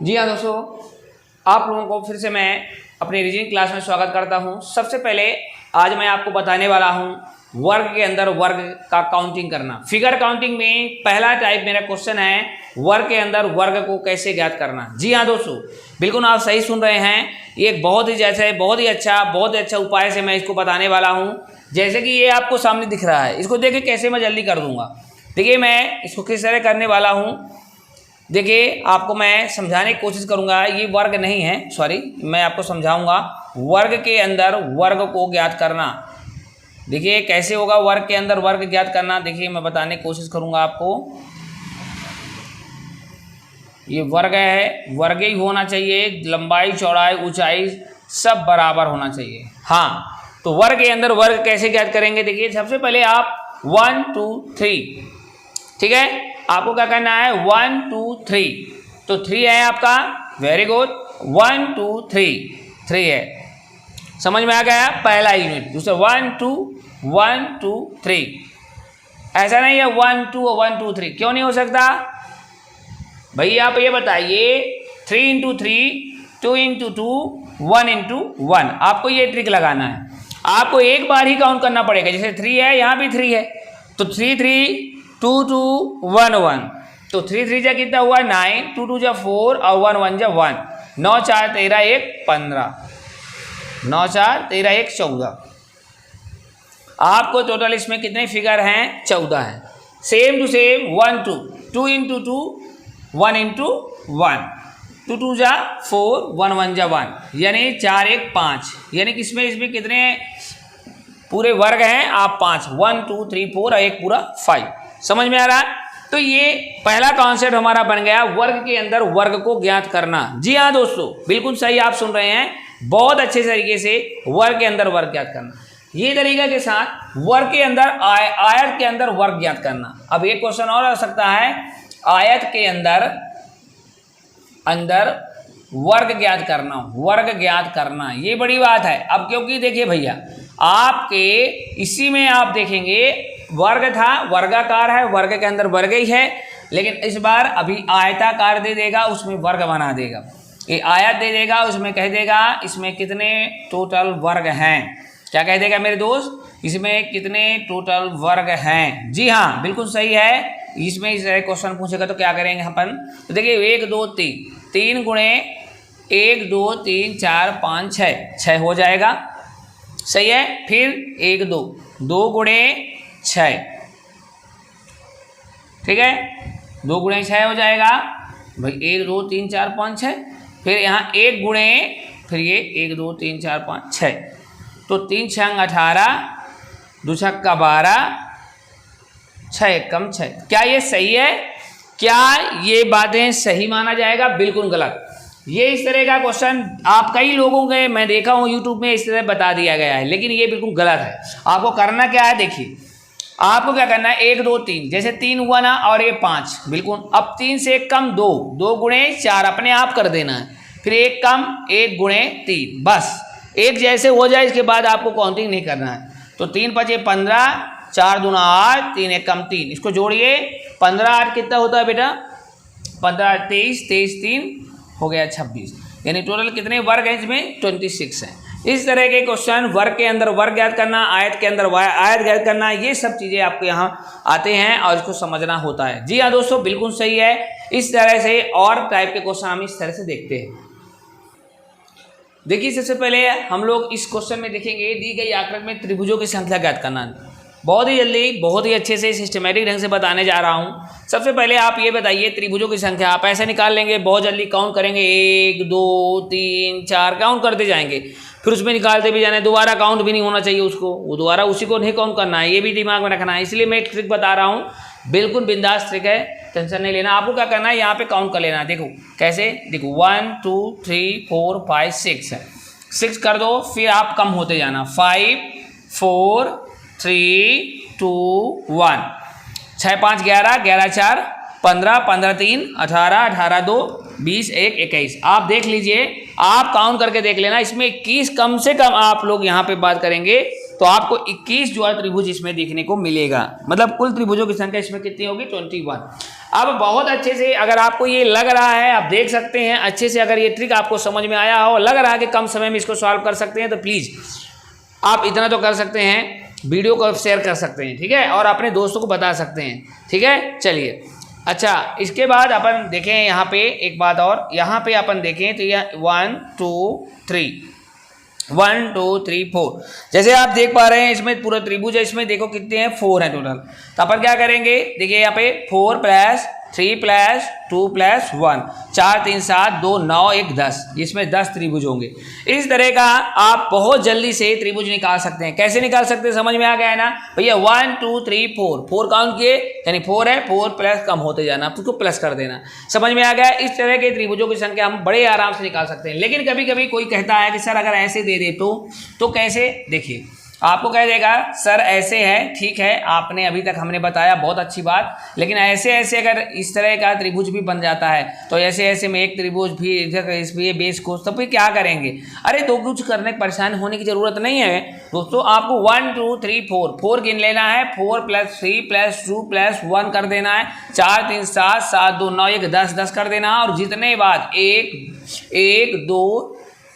जी हाँ दोस्तों, आप लोगों को फिर से मैं अपनी रीजनिंग क्लास में स्वागत करता हूँ। सबसे पहले आज मैं आपको बताने वाला हूँ वर्ग के अंदर वर्ग का काउंटिंग करना। फिगर काउंटिंग में पहला टाइप मेरा क्वेश्चन है वर्ग के अंदर वर्ग को कैसे ज्ञात करना। जी हाँ दोस्तों, बिल्कुल आप सही सुन रहे हैं। ये एक बहुत ही अच्छा उपाय से मैं इसको बताने वाला हूँ। जैसे कि ये आपको सामने दिख रहा है, इसको देखिए कैसे मैं जल्दी कर दूंगा। देखिए मैं इसको किस तरह करने वाला हूँ, देखिए आपको मैं समझाने की कोशिश करूंगा। ये वर्ग नहीं है, सॉरी, मैं आपको समझाऊंगा वर्ग के अंदर वर्ग को ज्ञात करना। देखिए कैसे होगा वर्ग के अंदर वर्ग ज्ञात करना, देखिए मैं बताने की कोशिश करूंगा आपको। ये वर्ग है, वर्ग ही होना चाहिए, लंबाई चौड़ाई ऊंचाई सब बराबर होना चाहिए। हाँ, तो वर्ग के अंदर वर्ग कैसे ज्ञात करेंगे, देखिए सबसे पहले आप 1 2 3, ठीक है, आपको क्या करना है 1 2 3, तो 3 है आपका, वेरी गुड, 1 2 3 है, समझ में आ गया पहला यूनिट। दूसरा 1 2 1 2 3, ऐसा नहीं है 1 2 1 2 3, क्यों नहीं हो सकता भाई? आप ये बताइए 3 इंटू 3, 2 इंटू 2, 1 इंटू 1, आपको ये ट्रिक लगाना है। आपको एक बार ही काउंट करना पड़ेगा। जैसे 3 है, यहाँ भी 3 है, तो 3 3 2 2 1 1, तो 3 3 जा कितना हुआ 9, 2 2 जा 4 और 1 1 जा 1, 9 4 13 1 15, 9 4 13 1 14। आपको टोटल इसमें कितने फिगर हैं? 14 हैं। Same to same 1 2, 2 into 2, 1 into 1, 2 2 जा 4, 1 1 जा 1, यानी 4 1 5, यानी कि इसमें कितने पूरे वर्ग हैं? आप 5, 1 2 3 4 और एक पूरा 5। समझ में आ रहा है? तो ये पहला कॉन्सेप्ट हमारा बन गया वर्ग के अंदर वर्ग को ज्ञात करना। जी हाँ दोस्तों, बिल्कुल सही आप सुन रहे हैं, बहुत अच्छे तरीके से वर्ग के अंदर वर्ग ज्ञात करना। ये तरीका के साथ वर्ग के अंदर आयत के अंदर वर्ग ज्ञात करना। अब एक क्वेश्चन और आ सकता है, आयत के अंदर वर्ग ज्ञात करना, वर्ग ज्ञात करना, ये बड़ी बात है। अब क्योंकि देखिए भैया, आपके इसी में आप देखेंगे वर्ग था, वर्गाकार है, वर्ग के अंदर वर्ग ही है, लेकिन इस बार अभी आयताकार दे देगा, उसमें वर्ग बना देगा। ये आयत दे देगा, उसमें कह देगा इसमें कितने टोटल वर्ग हैं। क्या कह देगा मेरे दोस्त? इसमें कितने टोटल वर्ग हैं। जी हाँ, बिल्कुल सही है। इसमें इस क्वेश्चन पूछेगा तो क्या करेंगे अपन? तो देखिए 1 2 3, 3 गुणे 1 2 3 4 5 6 हो जाएगा, सही है। फिर 1 2, 2 गुणे 6, ठीक है, 2 गुणे 6 हो जाएगा भाई, 1 2 3 4 5 6। फिर यहाँ 1 गुणे, फिर ये 1 2 3 4 5 6, तो 3 6 18, 2 6 12, 6 1 6। क्या ये सही है? क्या ये बातें सही माना जाएगा? बिल्कुल गलत। ये इस तरह का क्वेश्चन आप कई लोगों के मैं देखा हूँ यूट्यूब में इस तरह बता दिया गया है, लेकिन ये बिल्कुल गलत है। आपको करना क्या है, देखिए आपको क्या करना है, 1 2 3, जैसे 3 हुआ ना और ये 5, बिल्कुल। अब 3 से 1 कम 2, 2 गुणे 4 अपने आप कर देना है। फिर 1 कम 1 गुणे 3, बस एक जैसे हो जाए, इसके बाद आपको काउंटिंग नहीं करना है। तो 3 5 15, 4 दूना 8, 3 1 कम 3, इसको जोड़िए, 15 8 कितना होता है बेटा? 15 23, 23 3 हो गया 26, यानी टोटल कितने वर्ग हैं इसमें? 26 हैं। इस तरह के क्वेश्चन वर्ग के अंदर वर्ग ज्ञात करना, आयत के अंदर आयत ज्ञात करना, ये सब चीज़ें आपको यहाँ आते हैं और इसको समझना होता है। जी हाँ दोस्तों, बिल्कुल सही है। इस तरह से और टाइप के क्वेश्चन हम इस तरह से देखते हैं। देखिए सबसे पहले हम लोग इस क्वेश्चन में देखेंगे दी गई आकृति में त्रिभुजों की संख्या ज्ञात करना। बहुत ही जल्दी, बहुत ही अच्छे से सिस्टमेटिक ढंग से बताने जा रहा हूँ। सबसे पहले आप ये बताइए त्रिभुजों की संख्या, आप ऐसे निकाल लेंगे, बहुत जल्दी काउंट करेंगे, 1 2 3 4 काउंट करते जाएंगे, फिर उसमें निकालते भी जाना है। दोबारा काउंट भी नहीं होना चाहिए उसको, वो दोबारा उसी को नहीं काउंट करना है, ये भी दिमाग में रखना है। इसलिए मैं एक ट्रिक बता रहा हूँ, बिल्कुल बिंदास ट्रिक है, टेंशन नहीं लेना। आपको क्या करना है, यहाँ पे काउंट कर लेना है। देखो कैसे, देखो 1 2 3 4 5 6 है, 6 कर दो, फिर आप कम होते जाना, 5 4 3 2 1, 6 5 11, 11 4 15, 15 3 18, 18 2 20 1 21। आप देख लीजिए, आप काउंट करके देख लेना, इसमें 21 कम से कम आप लोग यहाँ पे बात करेंगे तो आपको 21 जो है त्रिभुज इसमें देखने को मिलेगा। मतलब कुल त्रिभुजों की संख्या इसमें कितनी होगी? 21। अब बहुत अच्छे से अगर आपको ये लग रहा है, आप देख सकते हैं अच्छे से, अगर ये ट्रिक आपको समझ में आया हो, लग रहा है कि कम समय में इसको सॉल्व कर सकते हैं, तो प्लीज़ आप इतना तो कर सकते हैं, वीडियो को शेयर कर सकते हैं, ठीक है, और अपने दोस्तों को बता सकते हैं, ठीक है। चलिए अच्छा, इसके बाद अपन देखें यहाँ पे एक बात और, यहाँ पे अपन देखें तो यह 1 2 3 1 2 3 4, जैसे आप देख पा रहे हैं इसमें पूरा त्रिभुज है, इसमें देखो कितने हैं, 4 हैं टोटल। तो अपन क्या करेंगे, देखिए यहाँ पे 4 + 3 + 2 + 1, 4 3 7 2 9 1 10, इसमें 10 त्रिभुज होंगे। इस तरह का आप बहुत जल्दी से त्रिभुज निकाल सकते हैं। कैसे निकाल सकते हैं, समझ में आ गया है ना भैया। 1 2 3 4 काउंट किए, यानी 4 है, 4 प्लस कम होते जाना, उसको प्लस कर देना, समझ में आ गया। इस तरह के त्रिभुजों की संख्या हम बड़े आराम से निकाल सकते हैं। लेकिन कभी कभी कोई कहता है कि सर अगर ऐसे दे दे तो कैसे, देखिए आपको कह देगा सर ऐसे है, ठीक है, आपने अभी तक हमने बताया बहुत अच्छी बात, लेकिन ऐसे ऐसे अगर इस तरह का त्रिभुज भी बन जाता है तो ऐसे ऐसे में एक त्रिभुज भी इधर इस भी बेस को, तब फिर क्या करेंगे। अरे तो कुछ करने परेशान होने की जरूरत नहीं है दोस्तों, आपको 1 2 3 4 गिन लेना है, 4 + 3 + 2 + 1 कर देना है, 4 3 7 7 2 9 1 10 कर देना, और जितने बाद 1 2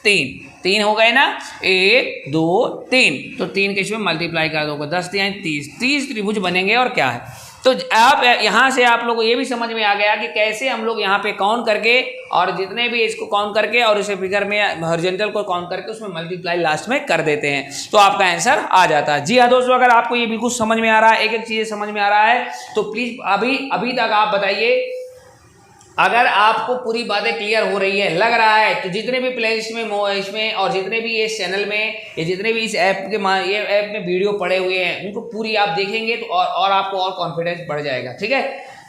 3 हो गए ना, 1 2 3, तो 3 के इसमें मल्टीप्लाई कर दोगे, 10 3 30 त्रिभुज बनेंगे। और क्या है, तो आप यहाँ से आप लोगों को ये भी समझ में आ गया कि कैसे हम लोग यहाँ पे काउंट करके, और जितने भी इसको काउंट करके और इसे फिगर में हॉरिजॉन्टल को काउंट करके उसमें मल्टीप्लाई लास्ट में कर देते हैं, तो आपका आंसर आ जाता है। जी हाँ दोस्तों, अगर आपको ये बिल्कुल समझ में आ रहा है, एक एक चीज़ समझ में आ रहा है, तो प्लीज़ अभी तक आप बताइए। अगर आपको पूरी बातें क्लियर हो रही है, लग रहा है, तो जितने भी प्ले इसमें और जितने भी इस चैनल में या जितने भी इस ऐप के ये ऐप में वीडियो पड़े हुए हैं उनको पूरी आप देखेंगे तो और आपको और कॉन्फिडेंस बढ़ जाएगा, ठीक है।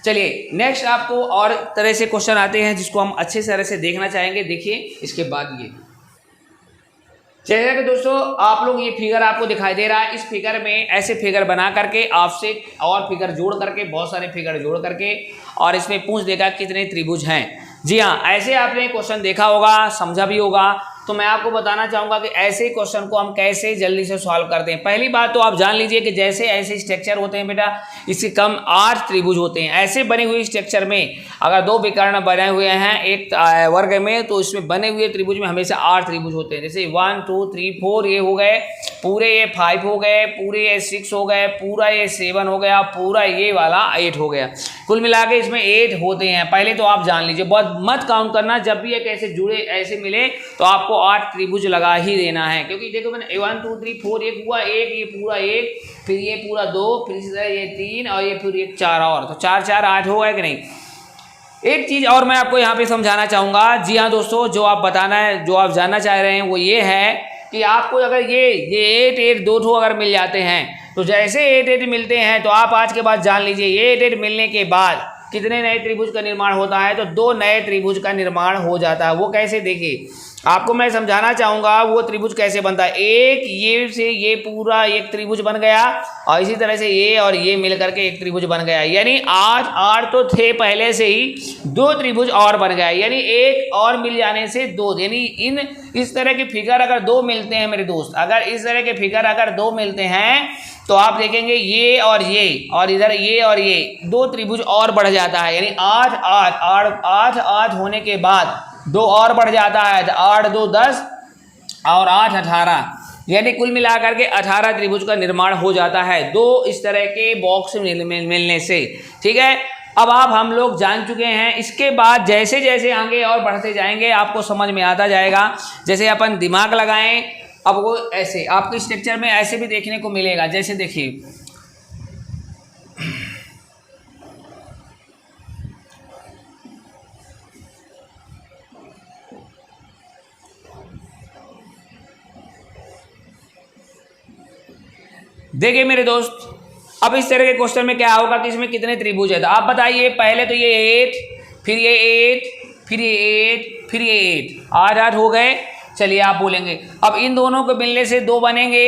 चलिए नेक्स्ट आपको और तरह से क्वेश्चन आते हैं जिसको हम अच्छे तरह से देखना चाहेंगे। देखिए इसके बाद ये जैसा कि दोस्तों आप लोग ये फिगर आपको दिखाई दे रहा है, इस फिगर में ऐसे फिगर बना करके आपसे और फिगर जोड़ करके, बहुत सारे फिगर जोड़ करके, और इसमें पूछ देगा कितने त्रिभुज हैं। जी हाँ, ऐसे आपने क्वेश्चन देखा होगा, समझा भी होगा, तो मैं आपको बताना चाहूँगा कि ऐसे क्वेश्चन को हम कैसे जल्दी से सॉल्व करते हैं। पहली बात तो आप जान लीजिए कि जैसे ऐसे स्ट्रक्चर होते हैं बेटा, इससे कम 8 त्रिभुज होते हैं। ऐसे बने हुए स्ट्रक्चर में अगर 2 विकर्ण बने हुए हैं एक वर्ग में, तो इसमें बने हुए त्रिभुज में हमेशा 8 त्रिभुज होते हैं। जैसे 1 2 3 4 ये हो गए, पूरे ये 5 हो गए, पूरे ये 6 हो गए, पूरा ये 7 हो गया, पूरा ये वाला 8 हो गया, कुल मिला के इसमें 8 होते हैं। पहले तो आप जान लीजिए, बहुत मत काउंट करना, जब भी एक ऐसे जुड़े ऐसे मिले तो आपको 8 त्रिभुज लगा ही देना है, क्योंकि देखो मैंने 1 2 3 4 एक हुआ, एक ये पूरा 1, फिर ये पूरा 2, फिर ये 3 और ये फिर एक 4 और, तो 4 4 8 होगा कि नहीं। एक चीज़ और मैं आपको यहाँ पे समझाना चाहूँगा। जी हाँ दोस्तों, जो आप बताना है, जो आप जानना चाह रहे हैं वो ये है कि आपको अगर ये 8 8 2 ठो अगर मिल जाते हैं, तो जैसे 8 8 मिलते हैं तो आप आज के बाद जान लीजिए ये 8 8 मिलने के बाद कितने नए त्रिभुज का निर्माण होता है, तो 2 नए त्रिभुज का निर्माण हो जाता है। वो कैसे, देखिए आपको मैं समझाना चाहूँगा वो त्रिभुज कैसे बनता है। एक ये से ये पूरा एक त्रिभुज बन गया, और इसी तरह से ये और ये मिल करके एक त्रिभुज बन गया, यानी 8 8 तो थे पहले से ही, 2 त्रिभुज और बन गया, यानी एक और मिल जाने से 2, यानी इस तरह के फिगर अगर 2 मिलते हैं मेरे दोस्त, अगर इस तरह के फिगर अगर 2 मिलते हैं तो आप देखेंगे ये और इधर ये और ये 2 त्रिभुज और बढ़ जाता है, यानी 8 8 8 होने के बाद 2 और बढ़ जाता है, 8 2 10 और 8 18, यानी कुल मिलाकर के 18 त्रिभुज का निर्माण हो जाता है 2 इस तरह के बॉक्स मिलने से, ठीक है। अब आप हम लोग जान चुके हैं। इसके बाद जैसे जैसे आगे और बढ़ते जाएंगे आपको समझ में आता जाएगा। जैसे अपन दिमाग लगाएं, अब वो ऐसे आपके स्ट्रक्चर में ऐसे भी देखने को मिलेगा। जैसे देखिए देखिए मेरे दोस्त, अब इस तरह के क्वेश्चन में क्या होगा कि इसमें कितने त्रिभुज है, तो आप बताइए। पहले तो ये 8, फिर ये 8, फिर ये 8, फिर ये 8, 8 8 हो गए। चलिए आप बोलेंगे अब इन दोनों के मिलने से 2 बनेंगे,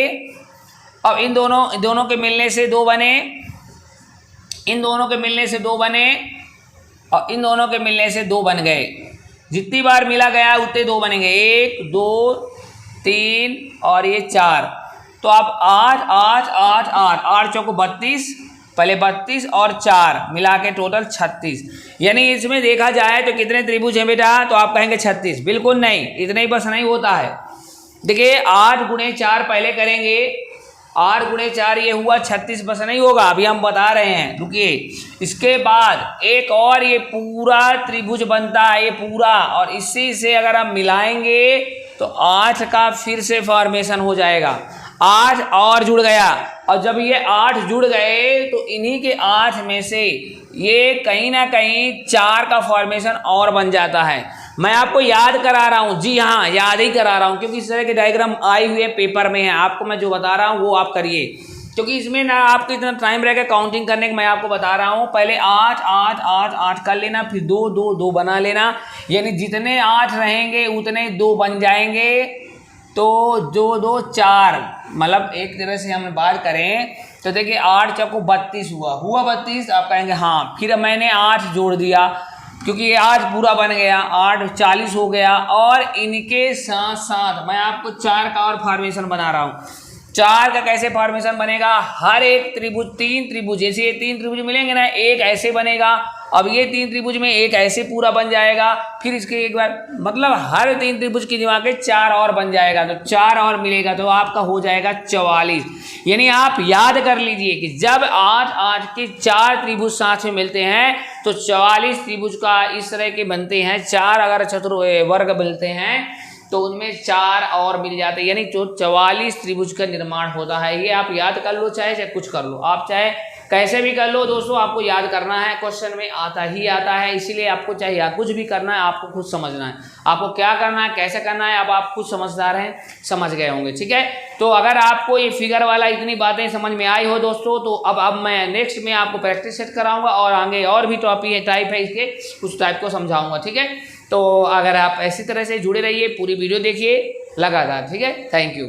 अब इन दोनों के मिलने से 2 बने, इन दोनों के मिलने से 2 बने, और इन दोनों के मिलने से 2 बन गए। जितनी बार मिला गया उतने 2 बनेंगे, 1 2 3 और ये 4, तो आप 8 8 8 8 8 चौको 32, पहले 32 और 4 मिला के टोटल 36। यानी इसमें देखा जाए तो कितने त्रिभुज हैं बेटा, तो आप कहेंगे 36। बिल्कुल नहीं, इतने ही बस नहीं होता है। देखिए 8 गुणे 4 पहले करेंगे, 8 गुणे 4 ये हुआ 36, बस नहीं होगा, अभी हम बता रहे हैं, रुकिए। इसके बाद एक और ये पूरा त्रिभुज बनता है, ये पूरा, और इसी से अगर हम मिलाएंगे तो 8 का फिर से फॉर्मेशन हो जाएगा। 8 और जुड़ गया, और जब ये 8 जुड़ गए तो इन्हीं के 8 में से ये कहीं ना कहीं 4 का फॉर्मेशन और बन जाता है। मैं आपको याद करा रहा हूँ, जी हाँ याद ही करा रहा हूँ, क्योंकि इस तरह के डायग्राम आए हुए पेपर में है। आपको मैं जो बता रहा हूँ वो आप करिए, क्योंकि इसमें ना आपको इतना टाइम रहेगा काउंटिंग करने का। मैं आपको बता रहा हूँ, पहले 8 8 8 8 कर लेना, फिर 2 2 2 बना लेना, यानी जितने 8 रहेंगे उतने 2 बन जाएंगे। तो जो 2 4, मतलब एक तरह से हम बात करें तो देखिए 8 चौको 32 हुआ 32। आप कहेंगे हाँ, फिर मैंने 8 जोड़ दिया, क्योंकि ये 8 पूरा बन गया, 8 40 हो गया। और इनके साथ साथ मैं आपको 4 का और फॉर्मेशन बना रहा हूँ। 4 का कैसे फॉर्मेशन बनेगा, हर एक त्रिभुज, 3 त्रिभुज, जैसे ये 3 त्रिभुज मिलेंगे ना, एक ऐसे बनेगा, अब ये 3 त्रिभुज में एक ऐसे पूरा बन जाएगा, फिर इसके एक बार, मतलब हर 3 त्रिभुज की दिमाग के 4 और बन जाएगा, तो 4 और मिलेगा तो आपका हो जाएगा 44। यानी आप याद कर लीजिए कि जब 8 8 के 4 त्रिभुज साथ में मिलते हैं तो 44 त्रिभुज का इस तरह के बनते हैं। 4 अगर चतुर्वर्ग मिलते हैं तो उनमें 4 और मिल जाते हैं, यानी जो 44 त्रिभुज का निर्माण होता है। ये आप याद कर लो, चाहे कुछ कर लो, आप चाहे कैसे भी कर लो दोस्तों, आपको याद करना है, क्वेश्चन में आता ही आता है। इसीलिए आपको चाहिए कुछ भी करना है, आपको खुद समझना है, आपको क्या करना है, कैसे करना है, अब आप खुद समझदार हैं, समझ गए होंगे, ठीक है। तो अगर आपको ये फिगर वाला इतनी बातें समझ में आई हो दोस्तों, तो अब मैं नेक्स्ट में आपको प्रैक्टिस सेट कराऊंगा, और आगे और भी टॉपिक टाइप है इसके, उस टाइप को समझाऊंगा, ठीक है। तो अगर आप ऐसी तरह से जुड़े रहिए, पूरी वीडियो देखिए लगातार, ठीक है। Thank you.